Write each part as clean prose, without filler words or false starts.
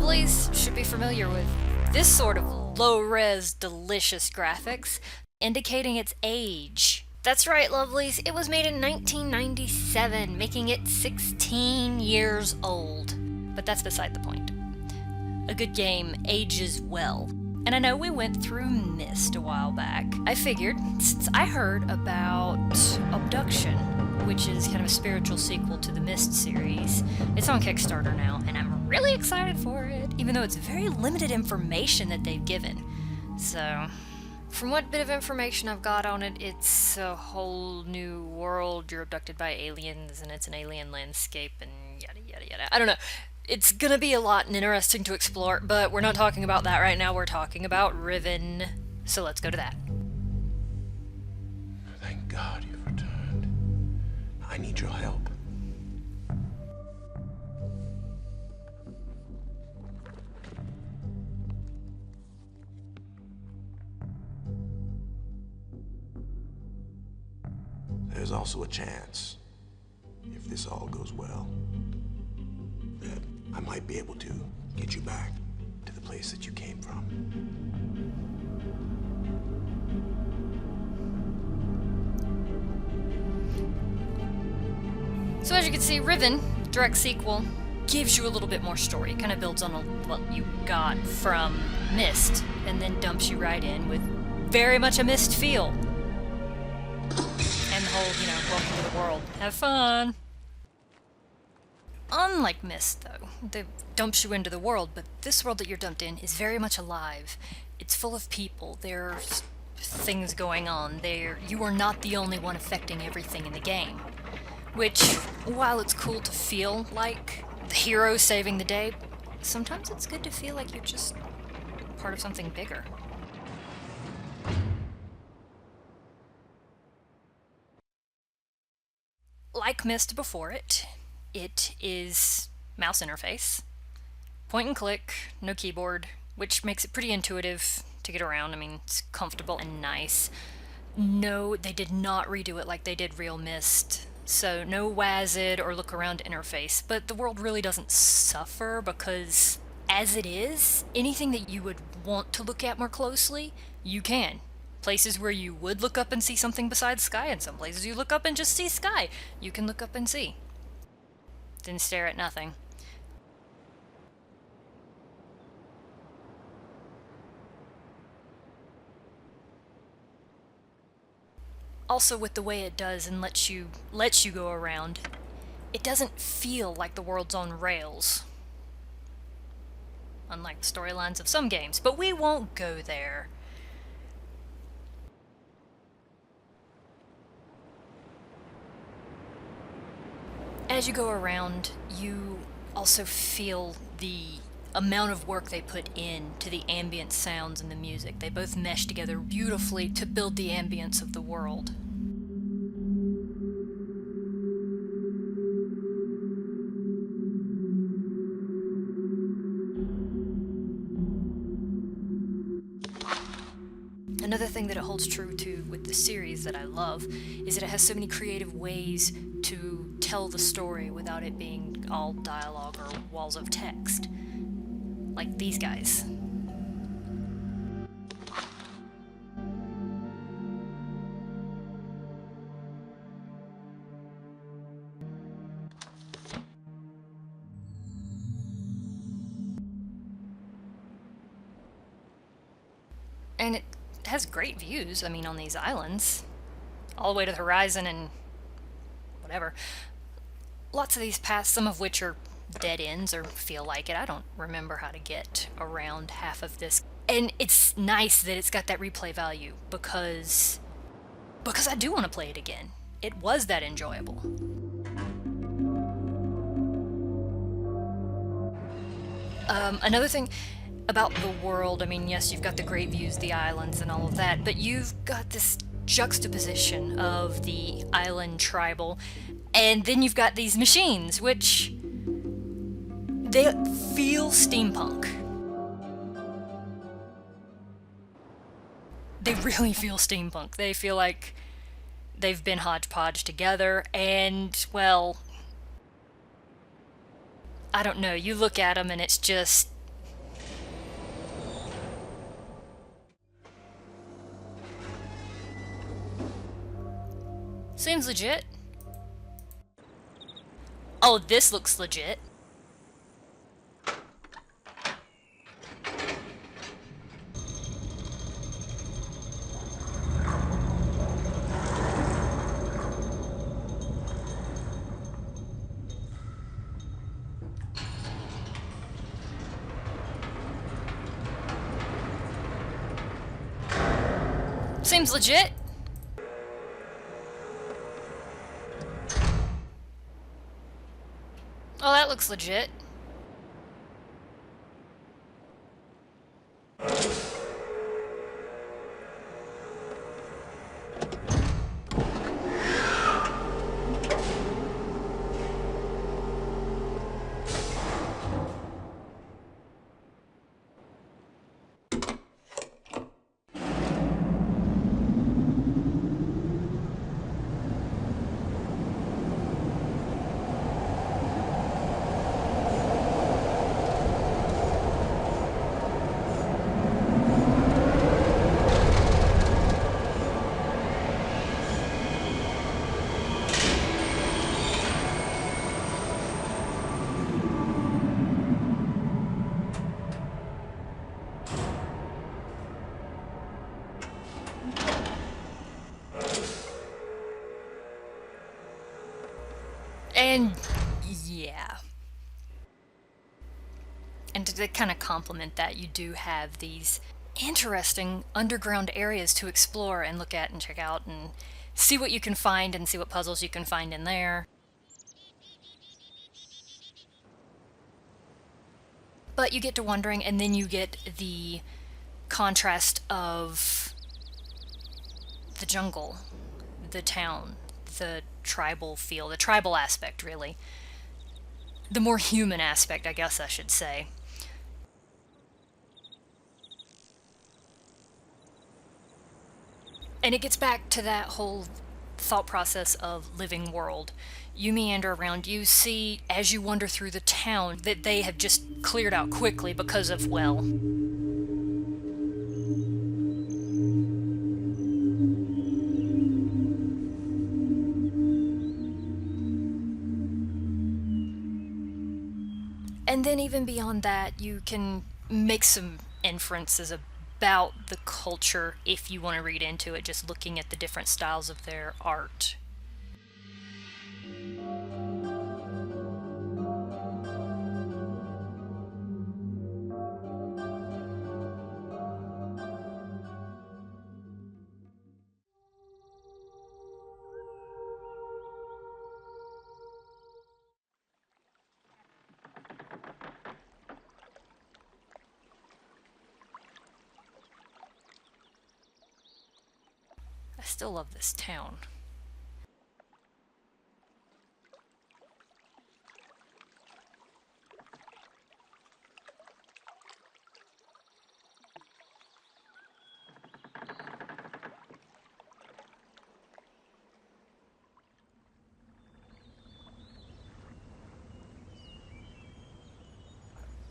lovelies should be familiar with this sort of low-res, delicious graphics, indicating its age. That's right, lovelies, it was made in 1997, making it 16 years old. But that's beside the point. A good game ages well. And I know we went through Myst a while back. I figured, since I heard about Obduction, which is kind of a spiritual sequel to the Myst series, it's on Kickstarter now, and I'm really excited for it, even though it's very limited information that they've given. So, from what bit of information I've got on it, it's a whole new world, you're abducted by aliens, and it's an alien landscape, and yada yada yada. I don't know. It's gonna be a lot and interesting to explore, but we're not talking about that right now, we're talking about Riven. So let's go to that. Thank God you've returned. I need your help. There's also a chance, if this all goes well, that I might be able to get you back to the place that you came from. So as you can see, Riven, direct sequel, gives you a little bit more story. It kind of builds on what you got from Myst, and then dumps you right in with very much a Myst feel. And the whole, welcome to the world. Have fun! Unlike Myst, though, that dumps you into the world, but this world that you're dumped in is very much alive. It's full of people. There's things going on. You are not the only one affecting everything in the game. Which, while it's cool to feel like the hero saving the day, sometimes it's good to feel like you're just part of something bigger. Like Myst before it, it is mouse interface, point and click, no keyboard, which makes it pretty intuitive to get around. I mean, it's comfortable and nice. No, they did not redo it like they did real Myst, so no WASD or look around interface, but the world really doesn't suffer because, as it is, anything that you would want to look at more closely, you can. Places where you would look up and see something besides sky, and some places you look up and just see sky, you can look up and see. Then stare at nothing. Also, with the way it does and lets you go around, it doesn't feel like the world's on rails. Unlike the storylines of some games, but we won't go there. As you go around, you also feel the amount of work they put in to the ambient sounds and the music. They both mesh together beautifully to build the ambience of the world. Another thing that it holds true to with the series that I love is that it has so many creative ways to tell the story without it being all dialogue or walls of text. Like these guys. And it has great views, I mean, on these islands. All the way to the horizon and whatever. Lots of these paths, some of which are dead ends or feel like it. I don't remember how to get around half of this. And it's nice that it's got that replay value because I do want to play it again. It was that enjoyable. Another thing about the world, I mean, yes, you've got the great views, the islands and all of that, but you've got this juxtaposition of the island tribal, and then you've got these machines, which they feel steampunk. They really feel steampunk. They feel like they've been hodgepodge together, and, well, I don't know, you look at them and it's just Seems legit. Oh, this looks legit. Seems legit. Oh, that looks legit. And yeah. And to kind of complement that, you do have these interesting underground areas to explore and look at and check out and see what you can find and see what puzzles you can find in there. But you get to wondering, and then you get the contrast of the jungle, the town, the tribal feel, the tribal aspect, really. The more human aspect, I guess I should say. And it gets back to that whole thought process of living world. You meander around, you see, as you wander through the town, that they have just cleared out quickly because of, well, and then even beyond that, you can make some inferences about the culture if you want to read into it, just looking at the different styles of their art. I still love this town.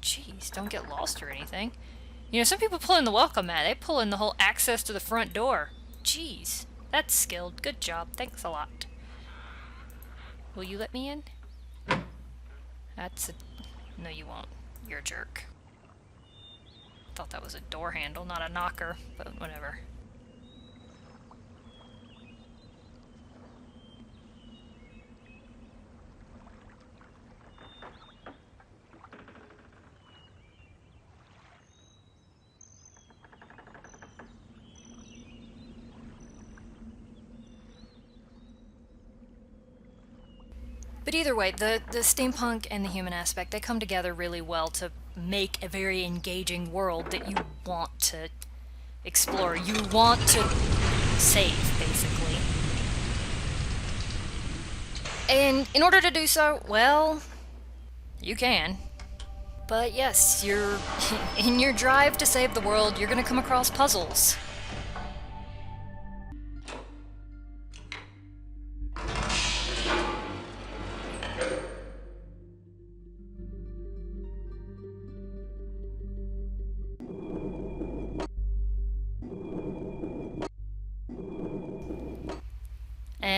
Jeez, don't get lost or anything. You know, some people pull in the welcome mat. They pull in the whole access to the front door. Jeez, that's skilled. Good job. Thanks a lot. Will you let me in? That's a... No, you won't. You're a jerk. Thought that was a door handle, not a knocker, but whatever. But either way, the steampunk and the human aspect, they come together really well to make a very engaging world that you want to explore. You want to save, basically. And in order to do so, well, you can. But yes, you're in your drive to save the world, you're gonna come across puzzles.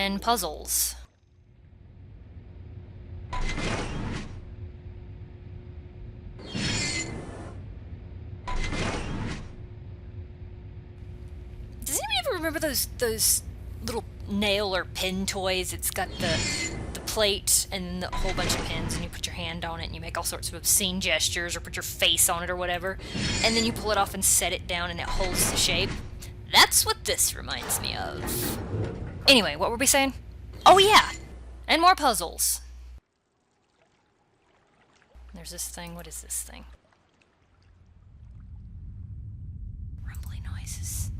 and puzzles. Does anybody ever remember those little nail or pin toys? It's got the plate and a whole bunch of pins, and you put your hand on it and you make all sorts of obscene gestures or put your face on it or whatever, and then you pull it off and set it down and it holds the shape. That's what this reminds me of. Anyway, what were we saying? Oh yeah! And more puzzles. There's this thing. What is this thing? Rumbly noises.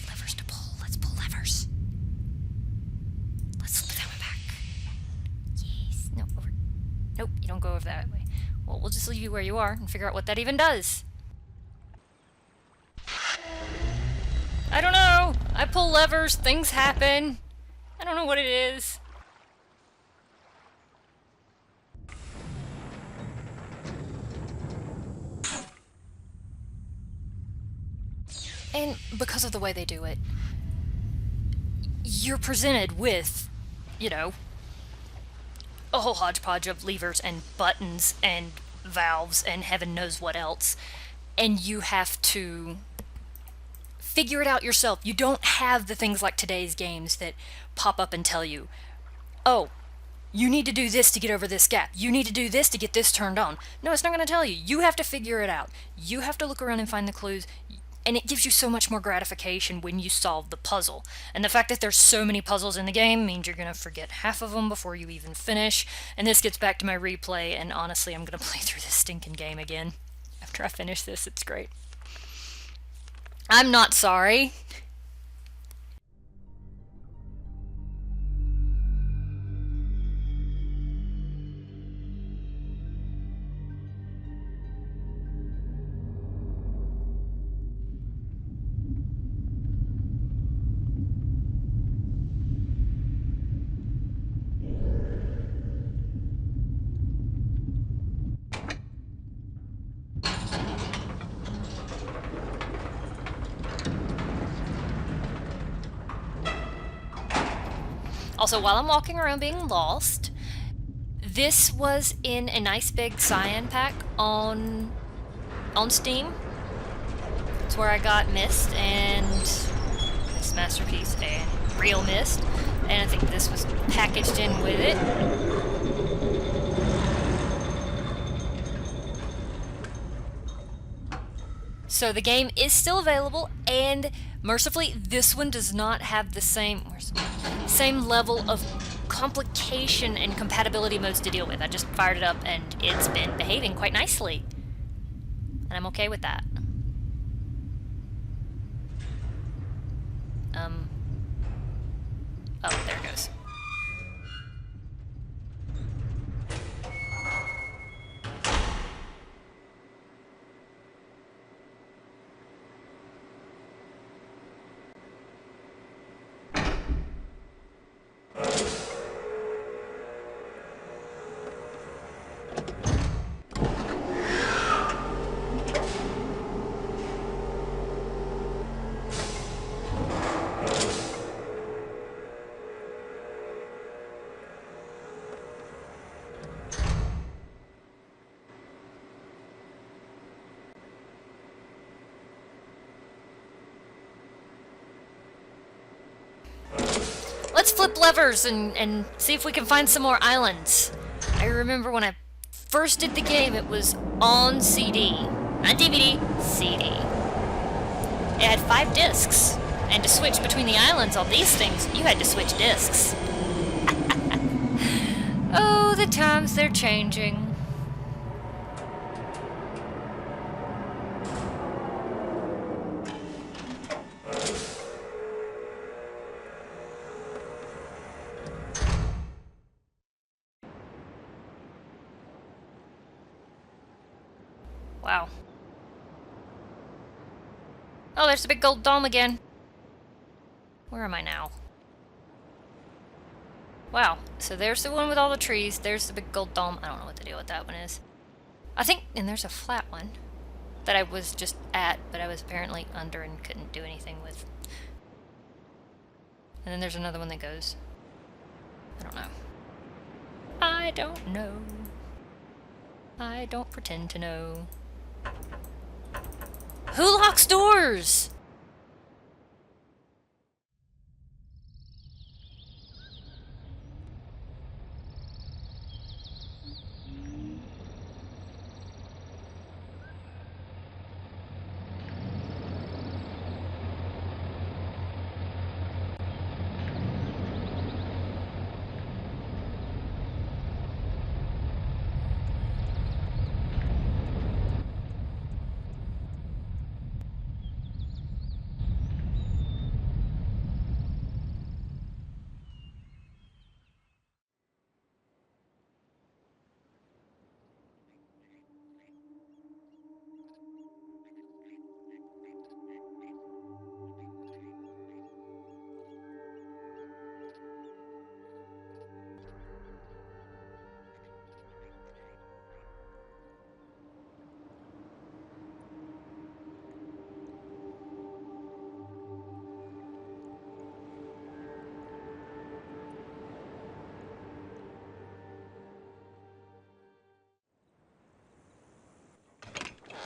Levers to pull. Let's pull levers. Let's slip that one back. Yes. No, over. Nope, you don't go over that way. Well, we'll just leave you where you are and figure out what that even does. I don't know. I pull levers. Things happen. I don't know what it is. And because of the way they do it, you're presented with, you know, a whole hodgepodge of levers and buttons and valves and heaven knows what else. And you have to figure it out yourself. You don't have the things like today's games that pop up and tell you, oh, you need to do this to get over this gap. You need to do this to get this turned on. No, it's not going to tell you. You have to figure it out. You have to look around and find the clues. And it gives you so much more gratification when you solve the puzzle. And the fact that there's so many puzzles in the game means you're going to forget half of them before you even finish. And this gets back to my replay, and honestly, I'm going to play through this stinking game again. After I finish this, it's great. I'm not sorry. Also, while I'm walking around being lost, this was in a nice big cyan pack on Steam. It's where I got Myst and this Masterpiece and Real Myst, and I think this was packaged in with it. So the game is still available, and mercifully, this one does not have the same level of complication and compatibility modes to deal with. I just fired it up, and it's been behaving quite nicely. And I'm okay with that. Oh, there it goes. Let's flip levers and see if we can find some more islands. I remember when I first did the game, it was on CD. Not DVD, CD. It had 5 discs. And to switch between the islands on these things, you had to switch discs. Oh, the times they're changing. Wow. Oh, there's the big gold dome again. Where am I now? Wow. So there's the one with all the trees. There's the big gold dome. I don't know what the deal with that one is. I think, and there's a flat one that I was just at, but I was apparently under and couldn't do anything with. And then there's another one that goes. I don't know. I don't know. I don't pretend to know. Who locks doors?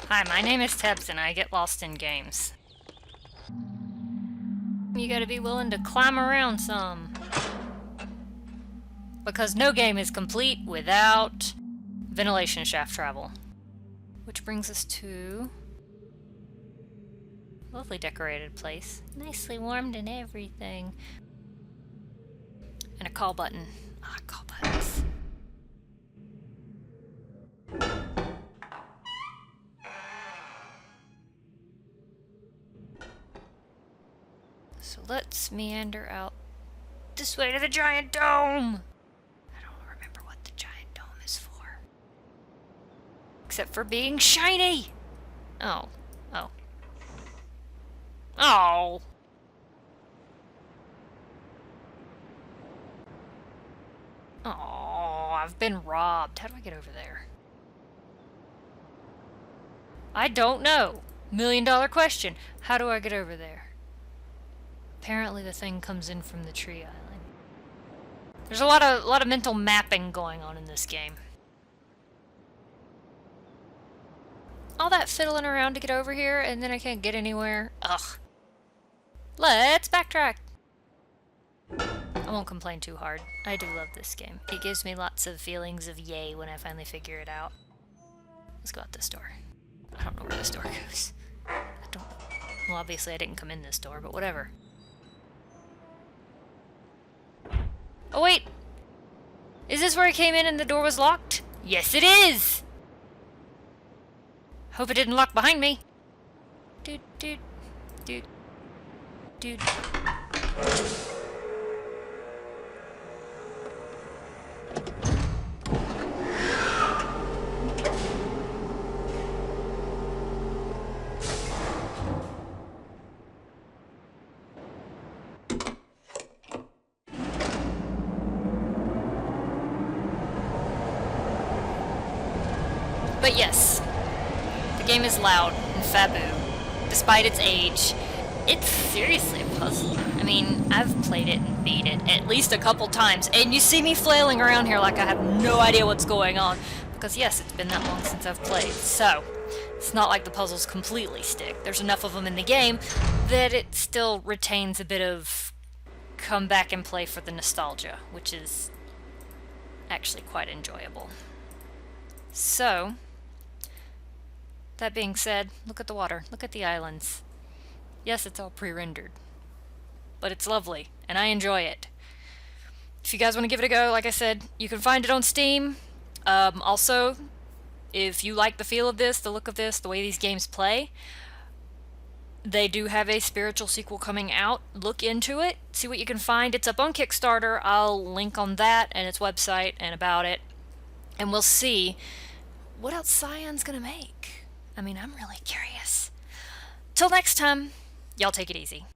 Hi, my name is Tebbs and I get lost in games. You gotta be willing to climb around some. Because no game is complete without ventilation shaft travel. Which brings us to a lovely decorated place. Nicely warmed and everything. And a call button. Ah, call buttons. So let's meander out this way to the giant dome. I don't remember what the giant dome is for. Except for being shiny. Oh. Oh. Oh. Oh, I've been robbed. How do I get over there? I don't know. $1,000,000 question. How do I get over there? Apparently the thing comes in from the tree island. There's a lot of mental mapping going on in this game. All that fiddling around to get over here and then I can't get anywhere. Ugh. Let's backtrack. I won't complain too hard. I do love this game. It gives me lots of feelings of yay when I finally figure it out. Let's go out this door. I don't know where this door goes. Well, obviously I didn't come in this door, but whatever. Oh wait! Is this where I came in and the door was locked? Yes it is! Hope it didn't lock behind me. Dude, dude, dude, dude. But yes, the game is loud and fabu, despite its age. It's seriously a puzzler. I mean, I've played it and beat it at least a couple times, and you see me flailing around here like I have no idea what's going on. Because yes, it's been that long since I've played, so it's not like the puzzles completely stick. There's enough of them in the game that it still retains a bit of come back and play for the nostalgia, which is actually quite enjoyable. So, that being said, look at the water, look at the islands. Yes, it's all pre-rendered, but it's lovely, and I enjoy it. If you guys want to give it a go, like I said, you can find it on Steam. Also, if you like the feel of this, the look of this, the way these games play, they do have a spiritual sequel coming out. Look into it, see what you can find. It's up on Kickstarter. I'll link on that and its website and about it, and we'll see what else Cyan's gonna make. I mean, I'm really curious. Till next time, y'all take it easy.